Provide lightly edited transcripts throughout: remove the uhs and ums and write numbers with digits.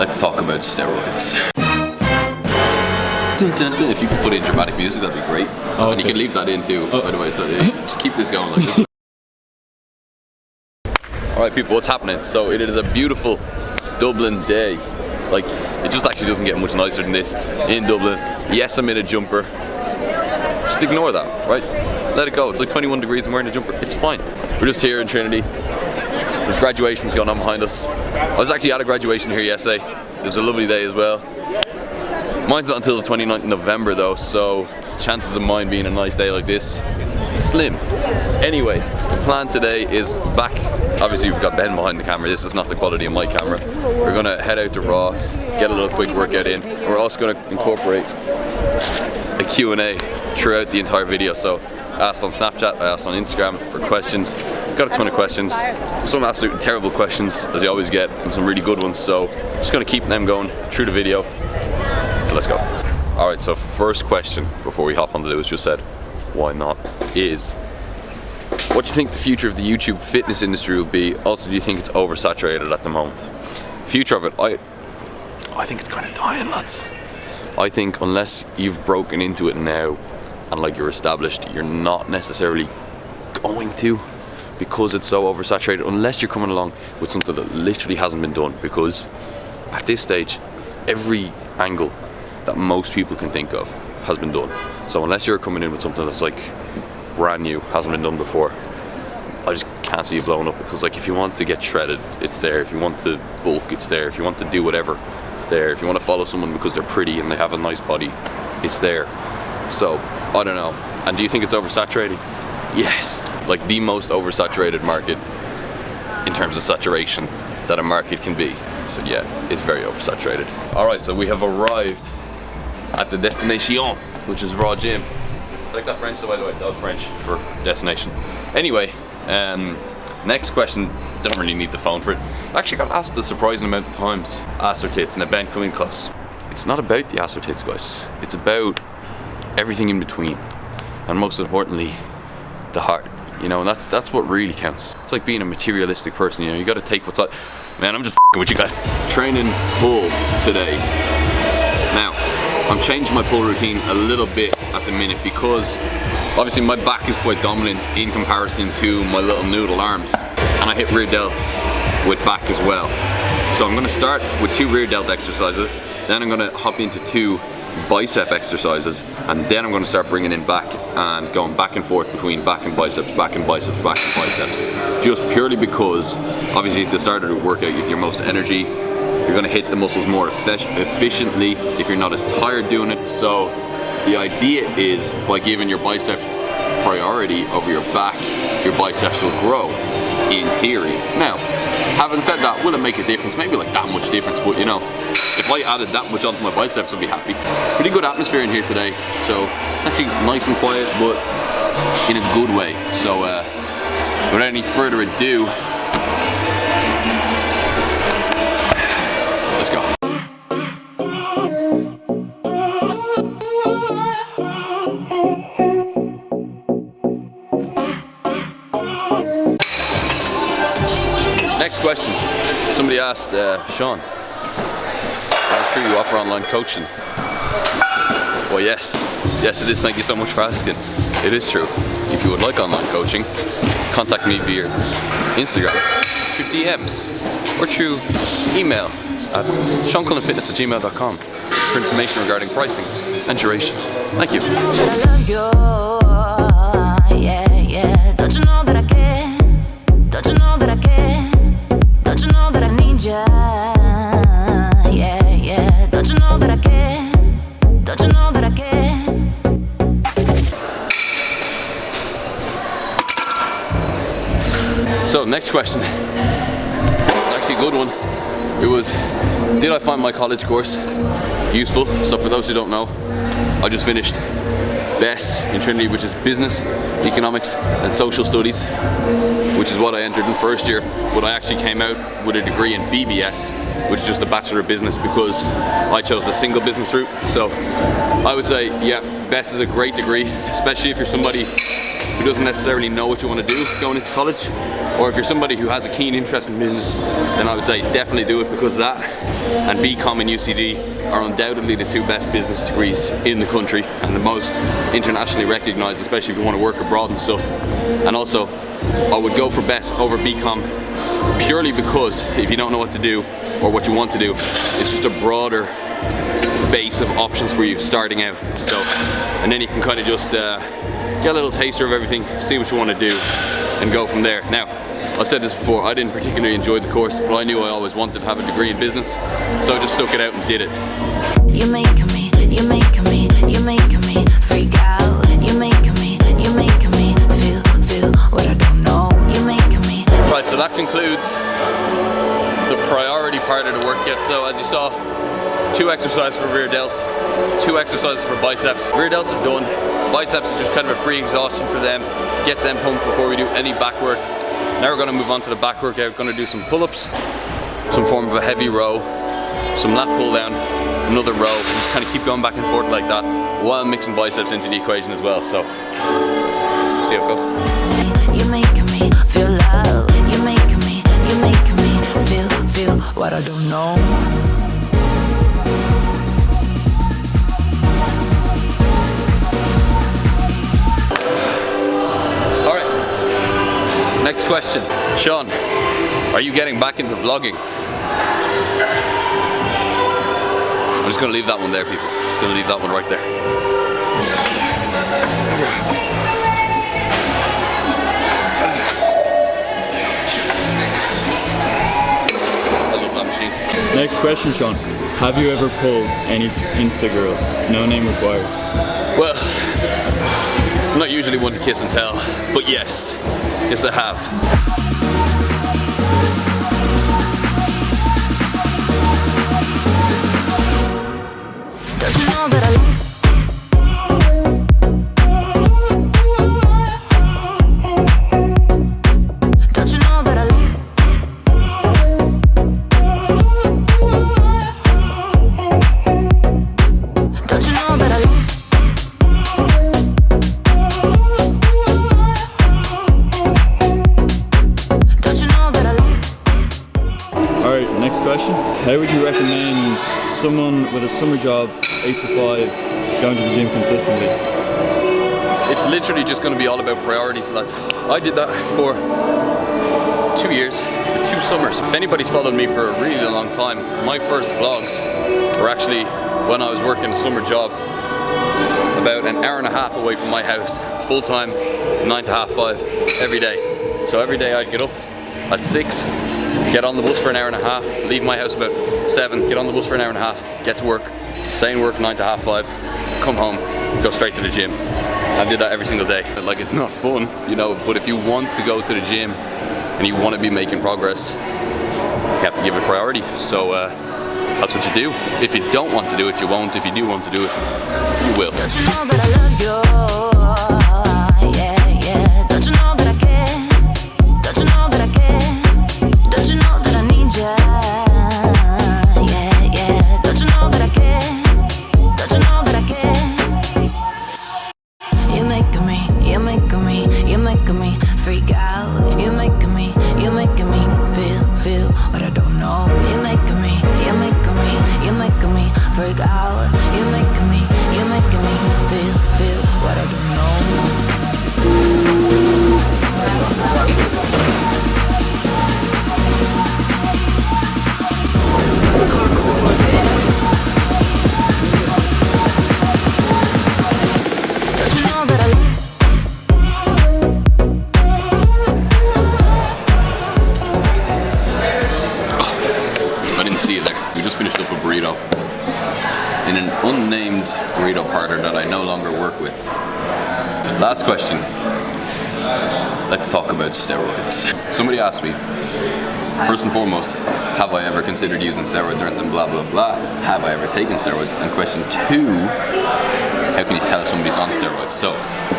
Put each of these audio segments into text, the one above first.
let's talk about steroids. Dun, dun, dun. If you could put in dramatic music, that'd be great. So, and you can leave that in too, by the way, so just keep this going like this. Alright people, what's happening? So it is a beautiful Dublin day. Like, it just actually doesn't get much nicer than this in Dublin. Yes, I'm in a jumper. Just ignore that, right? Let it go. It's like 21 degrees, I'm wearing a jumper. It's fine. We're just here in Trinity. There's graduations going on behind us. I was actually at a graduation here yesterday. It was a lovely day as well. Mine's not until the 29th of November though, so chances of mine being a nice day like this, slim. Anyway, the plan today is back. Obviously we've got Ben behind the camera. This is not the quality of my camera. We're gonna head out to Raw, get a little quick workout in. We're also gonna incorporate a Q&A throughout the entire video. So I asked on Snapchat, I asked on Instagram for questions. Got a ton of questions. Some absolutely terrible questions, as you always get, and some really good ones. So just gonna keep them going through the video. So let's go. All right, so first question before we hop onto it was just said, why not, is what do you think the future of the YouTube fitness industry will be? Also, do you think it's oversaturated at the moment? Future of it, I think it's kind of dying, lads. I think unless you've broken into it now and like you're established, you're not necessarily going to, because it's so oversaturated, unless you're coming along with something that literally hasn't been done. Because at this stage, every angle that most people can think of has been done. So unless you're coming in with something that's like brand new, hasn't been done before, I just can't see you blowing up. Because like, if you want to get shredded, it's there. If you want to bulk, it's there. If you want to do whatever, it's there. If you want to follow someone because they're pretty and they have a nice body, it's there. So I don't know. And do you think it's oversaturated? Yes, like the most oversaturated market in terms of saturation that a market can be. So yeah, it's very oversaturated. All right, so we have arrived at the destination, which is Raw Gym. I like that French, by the way. That was French for destination. Anyway, next question. Don't really need the phone for it. I actually got asked a surprising amount of times. Ass or tits, and a Ben coming close. It's not about the ass or tits, guys. It's about everything in between, and most importantly, the heart. You know, and that's what really counts. It's like being a materialistic person. You know, you got to take what's like. Man, I'm just f***ing with you guys. Training pull today. Now, I'm changing my pull routine a little bit at the minute because obviously my back is quite dominant in comparison to my little noodle arms, and I hit rear delts with back as well. So I'm going to start with 2 rear delt exercises, then I'm going to hop into 2 bicep exercises, and then I'm going to start bringing in back and going back and forth between back and biceps, back and biceps, back and biceps. Just purely because obviously at the start of the workout you have your most energy, you're going to hit the muscles more efficiently if you're not as tired doing it. So the idea is by giving your bicep priority over your back, your biceps will grow in theory. Now, having said that, will it make a difference? Maybe like that much difference, but you know, if I added that much onto my biceps, I'd be happy. Pretty good atmosphere in here today, so actually nice and quiet, but in a good way. So without any further ado, let's go. Next question. Somebody asked, Sean, is it true you offer online coaching? Well, yes. Yes, it is. Thank you so much for asking. It is true. If you would like online coaching, contact me via Instagram, through DMs, or through email at seancullenfitness@gmail.com for information regarding pricing and duration. Thank you. Don't you know that I care? Don't you know that I care? Don't you know that I need ya? Don't you know that I care? Don't you know that I care? So next question, it's actually a good one. It was, did I find my college course useful? So for those who don't know, I just finished BESS in Trinity, which is Business, Economics and Social Studies, which is what I entered in first year, but I actually came out with a degree in BBS, which is just a Bachelor of Business, because I chose the single business route. So I would say, yeah, BESS is a great degree, especially if you're somebody who doesn't necessarily know what you want to do going into college, or if you're somebody who has a keen interest in business, then I would say definitely do it because of that. and BCom and UCD are undoubtedly the two best business degrees in the country and the most internationally recognized, especially if you want to work abroad and stuff. And also, I would go for best over BCom purely because if you don't know what to do or what you want to do, it's just a broader base of options for you starting out. So, and then you can kind of just get a little taster of everything, see what you want to do, and go from there. Now, I've said this before, I didn't particularly enjoy the course, but I knew I always wanted to have a degree in business, so I just stuck it out and did it. You're making me freak out. You're making me feel what I don't know. You're making me. Right, so that concludes the priority part of the workout. So as you saw, 2 exercises for rear delts, 2 exercises for biceps. Rear delts are done. Biceps is just kind of a pre-exhaustion for them. Get them pumped before we do any back work. Now we're going to move on to the back workout. Going to do some pull-ups, some form of a heavy row, some lat pull down, another row. Just kind of keep going back and forth like that while mixing biceps into the equation as well. So, see how it goes. You're making me feel loud. You're making me feel what I don't know. Next question, Sean, are you getting back into vlogging? I'm just gonna leave that one there, people. I'm just gonna leave that one right there. I love that machine. Next question, Sean. Have you ever pulled any Insta girls? No name required. Well, I'm not usually one to kiss and tell, but yes. Yes, I have. Don't you know that I Don't you know that I Don't you know that I Next question. How would you recommend someone with a summer job, 8 to 5, going to the gym consistently? It's literally just going to be all about priorities, lads. I did that for 2 years, for 2 summers. If anybody's followed me for a really long time, my first vlogs were actually when I was working a summer job about an hour and a half away from my house, full time, 9 to half 5, every day. So every day I'd get up at 6, get on the bus for an hour and a half, leave my house about 7, get on the bus for an hour and a half, get to work, stay in work 9 to half 5, come home, go straight to the gym. I did that every single day. Like, it's not fun, you know, but if you want to go to the gym and you want to be making progress, you have to give it priority. So that's what you do. If you don't want to do it, you won't. If you do want to do it, you will. Don't you know that I love you? Don't you know that I care? Don't you know that I care? Don't you know that I need you? Don't you know that I care? Don't you know that I care? You're making me freak out. You're making me feel what I don't know. You're making me freak out. You're making me feel what I don't know. Finished up a burrito in an unnamed burrito parlor that I no longer work with. Last question. Let's talk about steroids. Somebody asked me, first and foremost, have I ever considered using steroids or anything, blah, blah, blah. Have I ever taken steroids? And question 2, how can you tell if somebody's on steroids? So,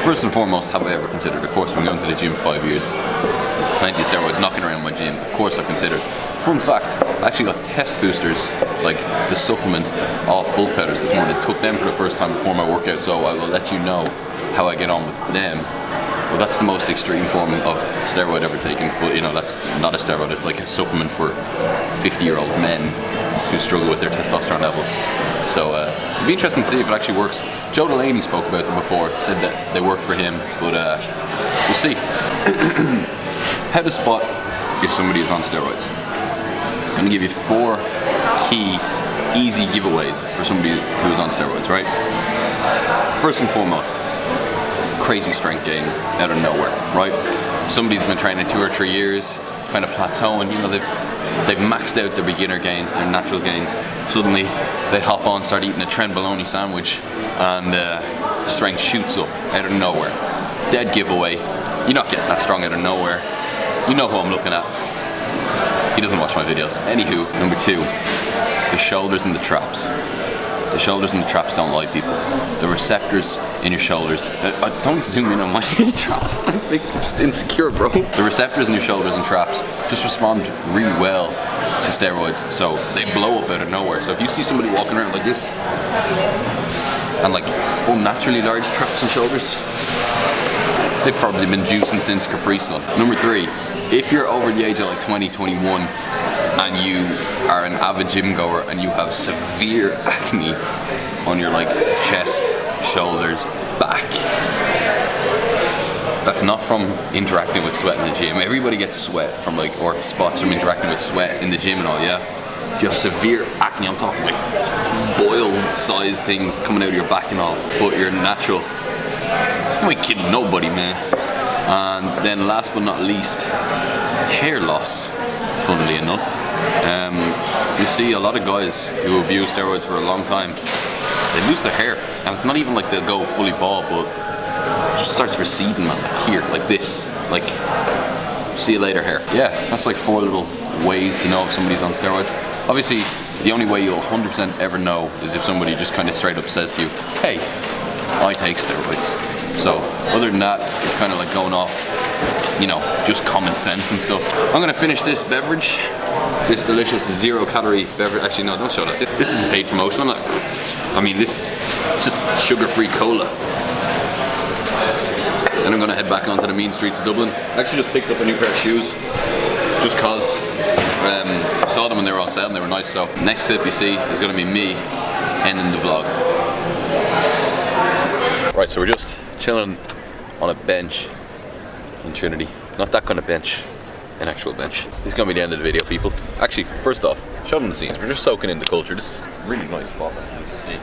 first and foremost, have I ever considered? Of course, I've been going to the gym 5 years. Plenty of steroids knocking around my gym. Of course I've considered. Fun fact, I actually got test boosters, like the supplement off bulk powders this morning. Took them for the first time before my workout, so I will let you know how I get on with them. Well, that's the most extreme form of steroid ever taken, but you know, that's not a steroid, it's like a supplement for 50-year-old men. who struggle with their testosterone levels. So it'd be interesting to see if it actually works. Joe Delaney spoke about them before, said that they worked for him, but we'll see. How to spot if somebody is on steroids. I'm going to give you 4 key, easy giveaways for somebody who is on steroids, right? First and foremost, crazy strength gain out of nowhere, right? Somebody's been training 2 or 3 years, kind of plateauing, you know, they've maxed out their beginner gains, their natural gains. Suddenly they hop on, start eating a trenbolone sandwich, and strength shoots up out of nowhere. Dead giveaway. You're not getting that strong out of nowhere. You know who I'm looking at. He doesn't watch my videos. Anywho, number 2, the shoulders and the traps. The shoulders and the traps don't lie, people. The receptors in your shoulders. Don't zoom in on my traps. That makes me just insecure, bro. The receptors in your shoulders and traps just respond really well to steroids, so they blow up out of nowhere. So if you see somebody walking around like this, and like unnaturally large traps and shoulders, they've probably been juicing since Capri Sun. Number 3, if you're over the age of like 20, 21, and you are an avid gym goer and you have severe acne on your like chest, shoulders, back, that's not from interacting with sweat in the gym. Everybody gets sweat from like, or spots from interacting with sweat in the gym and all, yeah? If you have severe acne, I'm talking like boil-sized things coming out of your back and all, but you're natural, you ain't kidding nobody, man. And then last but not least, hair loss, funnily enough. You see a lot of guys who abuse steroids for a long time, they lose their hair, and it's not even like they'll go fully bald, but it just starts receding, man, like here, like this, like, see you later hair. Yeah, that's like 4 little ways to know if somebody's on steroids. Obviously, the only way you'll 100% ever know is if somebody just kind of straight up says to you, hey, I take steroids. So other than that, it's kind of like going off, you know, just common sense and stuff. I'm gonna finish this beverage, this delicious 0-calorie beverage. Actually, no, don't show that. This isn't paid promotion. This is just sugar-free cola. Then I'm gonna head back onto the mean streets of Dublin. I actually just picked up a new pair of shoes, just cause I saw them when they were on sale and they were nice. So next clip you see is gonna be me ending the vlog. Right, so we're just chilling on a bench in Trinity. Not that kind of bench, an actual bench. This is gonna be the end of the video, people. Actually, first off, show them the scenes. We're just soaking in the culture. This is a really nice spot, man. You see.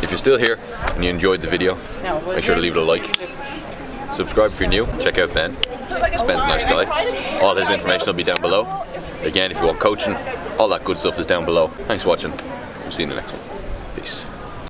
If you're still here and you enjoyed the video, make sure to leave it a like. Subscribe if you're new. Check out Ben. Ben's a nice guy. All his information will be down below. Again, if you want coaching, all that good stuff is down below. Thanks for watching. We'll see you in the next one. Peace.